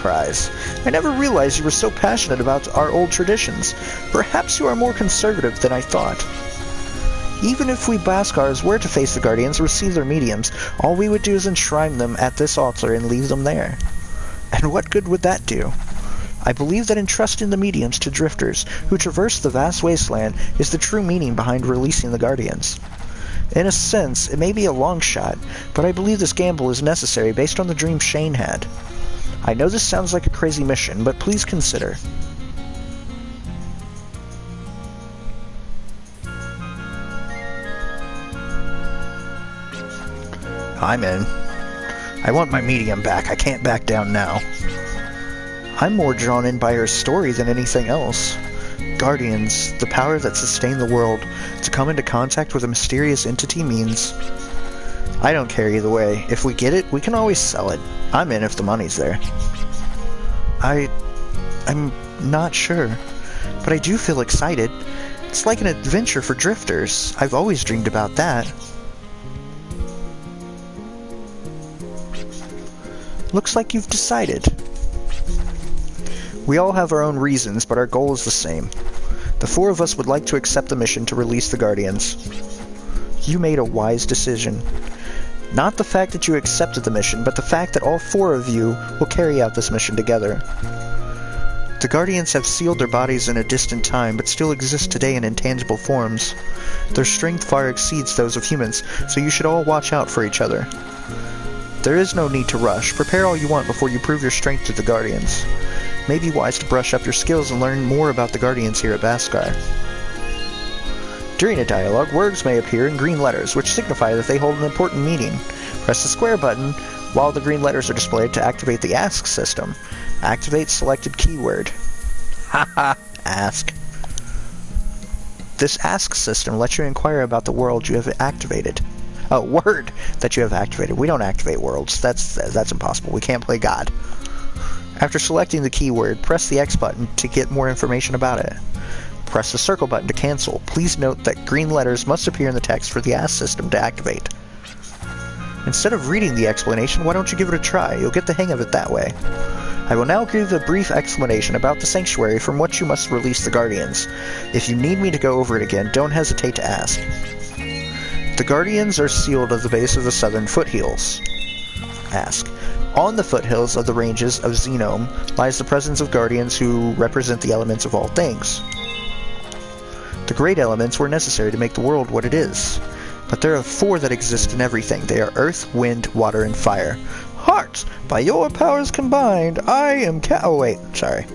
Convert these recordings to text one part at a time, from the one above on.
surprise. I never realized you were so passionate about our old traditions. Perhaps you are more conservative than I thought. Even if we Baskars were to face the Guardians and receive their mediums, all we would do is enshrine them at this altar and leave them there. And what good would that do? I believe that entrusting the mediums to drifters who traverse the vast wasteland is the true meaning behind releasing the Guardians. In a sense, it may be a long shot, but I believe this gamble is necessary based on the dream Shane had. I know this sounds like a crazy mission, but please consider. I'm in. I want my medium back. I can't back down now. I'm more drawn in by her story than anything else. Guardians, the power that sustained the world, to come into contact with a mysterious entity means... I don't care either way. If we get it, we can always sell it. I'm in if the money's there. I'm not sure, but I do feel excited. It's like an adventure for drifters. I've always dreamed about that. Looks like you've decided. We all have our own reasons, but our goal is the same. The four of us would like to accept the mission to release the Guardians. You made a wise decision. Not the fact that you accepted the mission, but the fact that all four of you will carry out this mission together. The Guardians have sealed their bodies in a distant time, but still exist today in intangible forms. Their strength far exceeds those of humans, so you should all watch out for each other. There is no need to rush. Prepare all you want before you prove your strength to the Guardians. It may be wise to brush up your skills and learn more about the Guardians here at Baskar. During a dialogue, words may appear in green letters, which signify that they hold an important meaning. Press the square button while the green letters are displayed to activate the Ask system. Activate selected keyword. Haha, ask. This Ask system lets you inquire about the world you have activated. Oh, word that you have activated. We don't activate worlds. That's impossible. We can't play God. After selecting the keyword, press the X button to get more information about it. Press the circle button to cancel. Please note that green letters must appear in the text for the Ask system to activate. Instead of reading the explanation, why don't you give it a try? You'll get the hang of it that way. I will now give a brief explanation about the Sanctuary from which you must release the Guardians. If you need me to go over it again, don't hesitate to ask. The Guardians are sealed at the base of the southern foothills. Ask. On the foothills of the ranges of Xenome lies the presence of Guardians who represent the elements of all things. The great elements were necessary to make the world what it is. But there are four that exist in everything. They are earth, wind, water, and fire. Hearts! By your powers combined, I am Oh wait, sorry.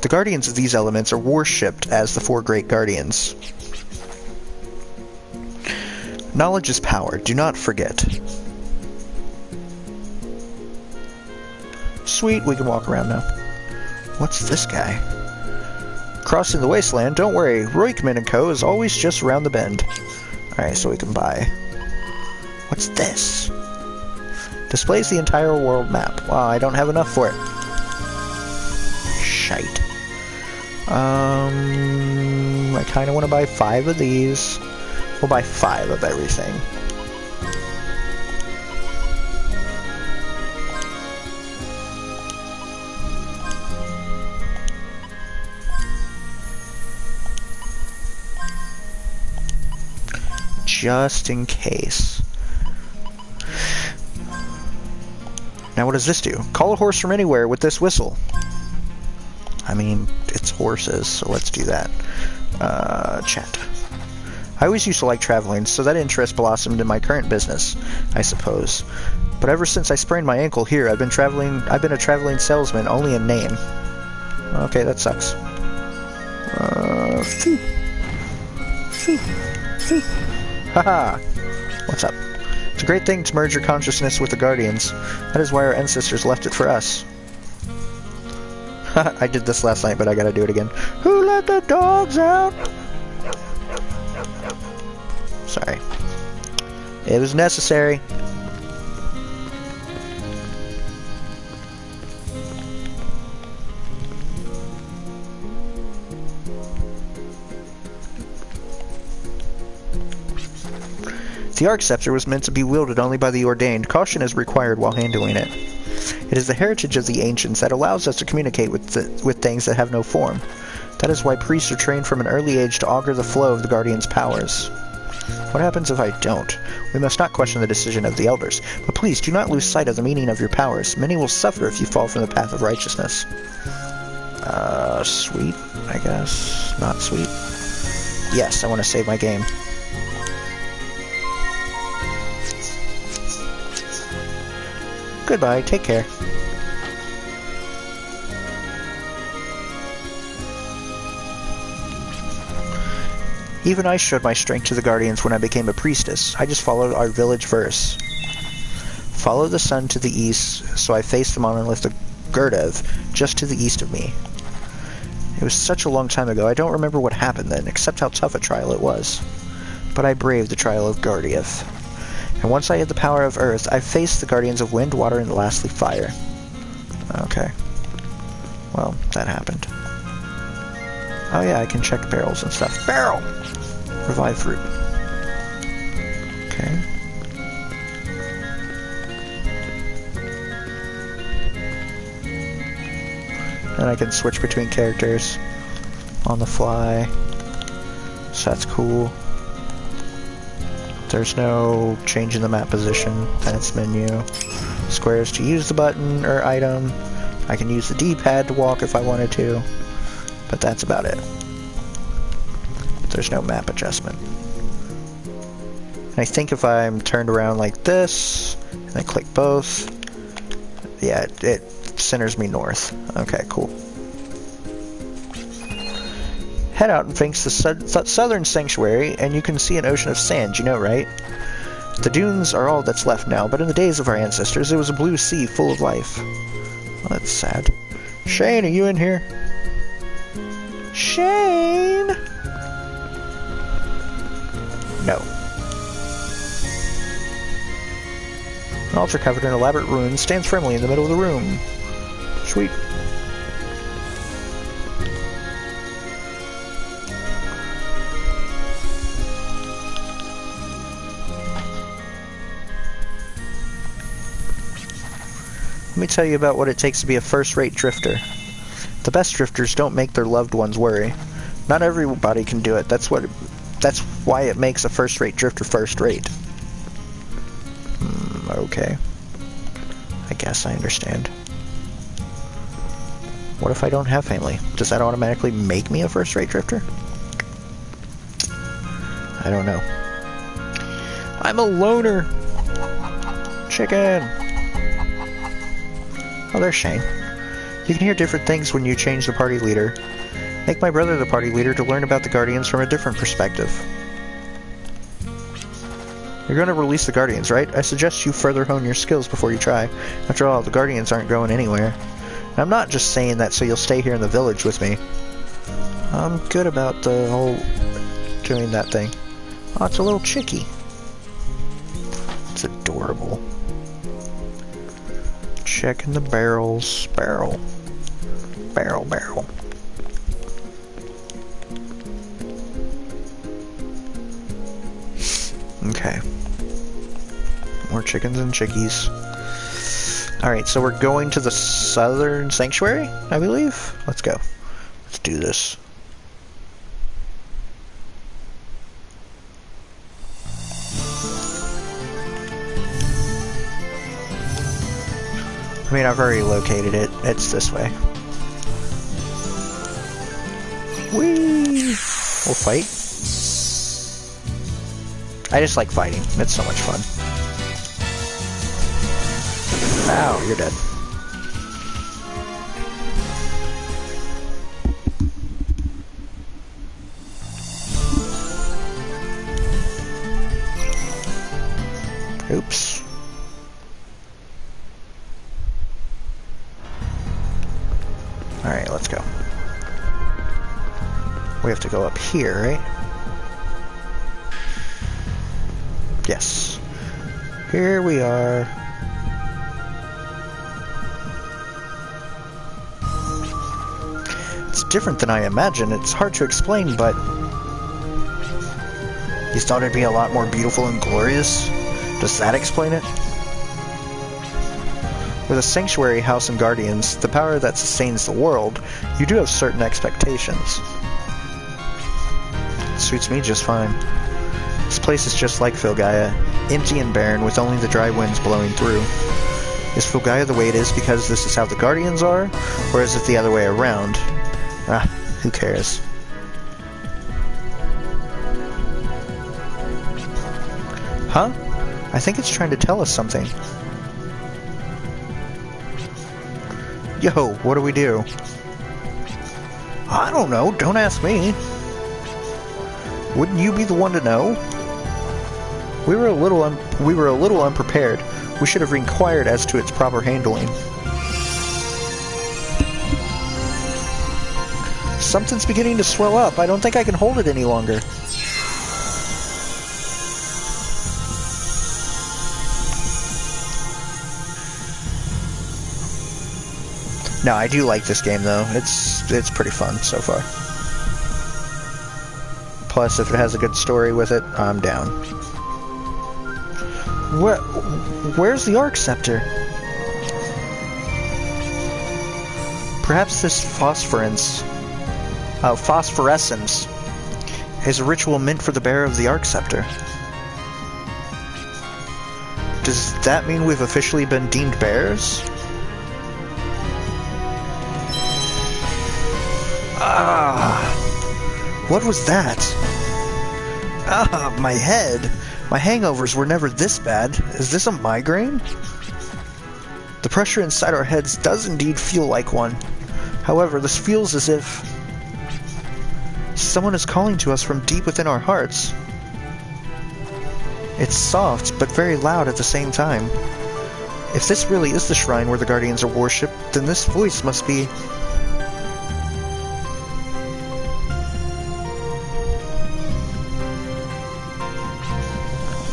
The guardians of these elements are worshipped as the four great guardians. Knowledge is power. Do not forget. Sweet, we can walk around now. What's this guy? Crossing the wasteland, don't worry, Roykman & Co. is always just around the bend. Alright, so we can buy. What's this? Displays the entire world map. Wow, I don't have enough for it. Shite. I kind of want to buy 5 of these. We'll buy 5 of everything. Just in case. Now what does this do? Call a horse from anywhere with this whistle. I mean, it's horses, so let's do that. Chat. I always used to like traveling, so that interest blossomed in my current business, I suppose. But ever since I sprained my ankle here, I've been a traveling salesman only in name. Okay, that sucks. Haha! What's up? It's a great thing to merge your consciousness with the Guardians. That is why our ancestors left it for us. I did this last night, but I gotta do it again. Who let the dogs out? Sorry. It was necessary. The Arc Scepter was meant to be wielded only by the ordained. Caution is required while handling it. It is the heritage of the ancients that allows us to communicate with things that have no form. That is why priests are trained from an early age to augur the flow of the Guardian's powers. What happens if I don't? We must not question the decision of the elders, but please do not lose sight of the meaning of your powers. Many will suffer if you fall from the path of righteousness. Sweet, I guess. Not sweet. Yes, I want to save my game. Goodbye, take care. Even I showed my strength to the Guardians when I became a priestess. I just followed our village verse. Follow the sun to the east, so I faced the monolith of Gurdev, just to the east of me. It was such a long time ago, I don't remember what happened then, except how tough a trial it was. But I braved the trial of Gurdev. And once I had the power of earth, I faced the Guardians of wind, water, and lastly fire. Okay. Well, that happened. Oh yeah, I can check barrels and stuff. Barrel! Revive fruit. Okay. And I can switch between characters on the fly. So that's cool. There's no change in the map position. That's menu. Squares to use the button or item. I can use the D-pad to walk if I wanted to. But that's about it. There's no map adjustment. And I think if I'm turned around like this, and I click both, yeah, it centers me north. Okay, cool. Head out and face the southern sanctuary, and you can see an ocean of sand, you know, right? The dunes are all that's left now, but in the days of our ancestors, it was a blue sea full of life. Well, that's sad. Shane, are you in here? Shane! No. An altar covered in elaborate ruins stands firmly in the middle of the room. Sweet. Let me tell you about what it takes to be a first-rate drifter. The best drifters don't make their loved ones worry. Not everybody can do it. That's why it makes a first-rate drifter first-rate. Okay. I guess I understand. What if I don't have family? Does that automatically make me a first-rate drifter? I don't know. I'm a loner! Chicken! Oh, there's Shane. You can hear different things when you change the party leader. Make my brother the party leader to learn about the Guardians from a different perspective. You're going to release the Guardians, right? I suggest you further hone your skills before you try. After all, the Guardians aren't going anywhere. And I'm not just saying that so you'll stay here in the village with me. I'm good about the whole doing that thing. Oh, it's a little chickie. It's adorable. Checking the barrels. Barrel. Barrel, barrel. Okay. More chickens and chickies. Alright, so we're going to the southern sanctuary, I believe? Let's go. Let's do this. I mean, I've already located it. It's this way. Whee! We'll fight. I just like fighting. It's so much fun. Ow, you're dead. Oops. Alright, let's go. We have to go up here, right? Yes. Here we are. It's different than I imagined. It's hard to explain, but... You thought it'd be a lot more beautiful and glorious? Does that explain it? With a sanctuary house and guardians, the power that sustains the world, you do have certain expectations. It suits me just fine. This place is just like Filgaia, empty and barren with only the dry winds blowing through. Is Filgaia the way it is because this is how the guardians are, or is it the other way around? Ah, who cares? Huh? I think it's trying to tell us something. Yo, what do we do? I don't know, don't ask me. Wouldn't you be the one to know? We were a little unprepared. We should have inquired as to its proper handling. Something's beginning to swell up. I don't think I can hold it any longer. No, I do like this game though. It's pretty fun so far. Plus, if it has a good story with it, I'm down. Where's the Arc Scepter? Perhaps this phosphorescence is a ritual meant for the bearer of the Arc Scepter. Does that mean we've officially been deemed bearers? What was that? My head. My hangovers were never this bad. Is this a migraine? The pressure inside our heads does indeed feel like one. However, this feels as if someone is calling to us from deep within our hearts. It's soft, but very loud at the same time. If this really is the shrine where the Guardians are worshipped, then this voice must be...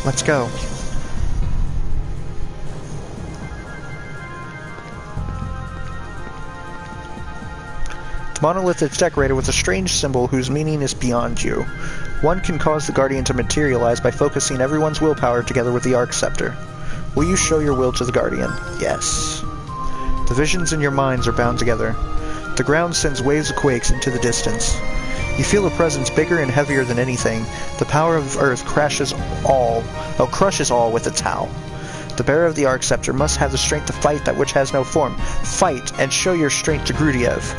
Let's go. The monolith is decorated with a strange symbol whose meaning is beyond you. One can cause the Guardian to materialize by focusing everyone's willpower together with the Arc Scepter. Will you show your will to the Guardian? Yes. The visions in your minds are bound together. The ground sends waves of quakes into the distance. You feel a presence bigger and heavier than anything. The power of Earth crushes all with its howl. The bearer of the Arc Scepter must have the strength to fight that which has no form. Fight and show your strength to Grudiev.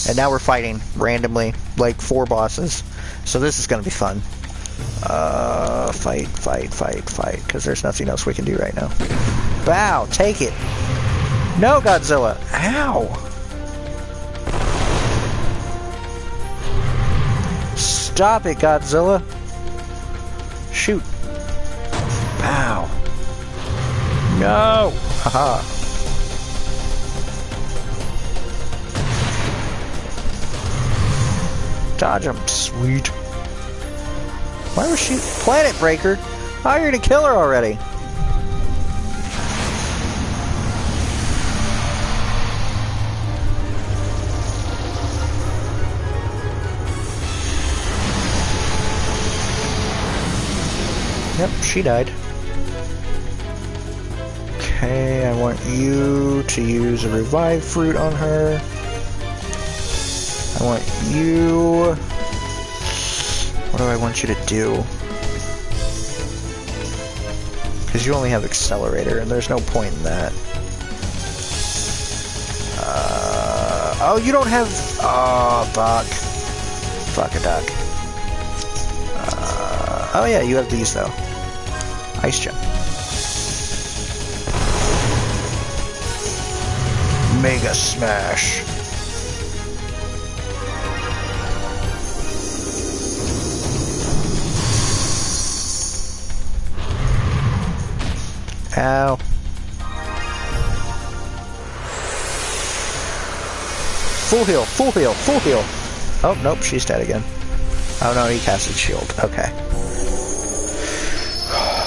And now we're fighting randomly, like 4 bosses. So this is gonna be fun. Fight, because there's nothing else we can do right now. Bow, take it. No, Godzilla. Ow. Stop it, Godzilla. Shoot. Pow. No. Haha. Dodge him. Sweet. Why was she... Planet Breaker? Oh, you're gonna kill her already. Yep, she died. Okay, I want you to use a revive fruit on her. I want you... What do I want you to do? Because you only have Accelerator, and there's no point in that. Oh, you don't have... Oh, fuck. Fuck a duck. Oh yeah, you have these, though. Ice Jump. Mega Smash. Ow. Full heal, full heal, full heal. Oh, nope, she's dead again. Oh no, he casted shield. Okay.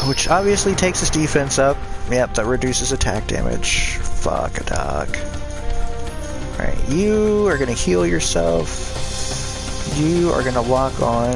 Which obviously takes his defense up. Yep, that reduces attack damage. Fuck a duck. Alright, you are gonna heal yourself. You are gonna lock on.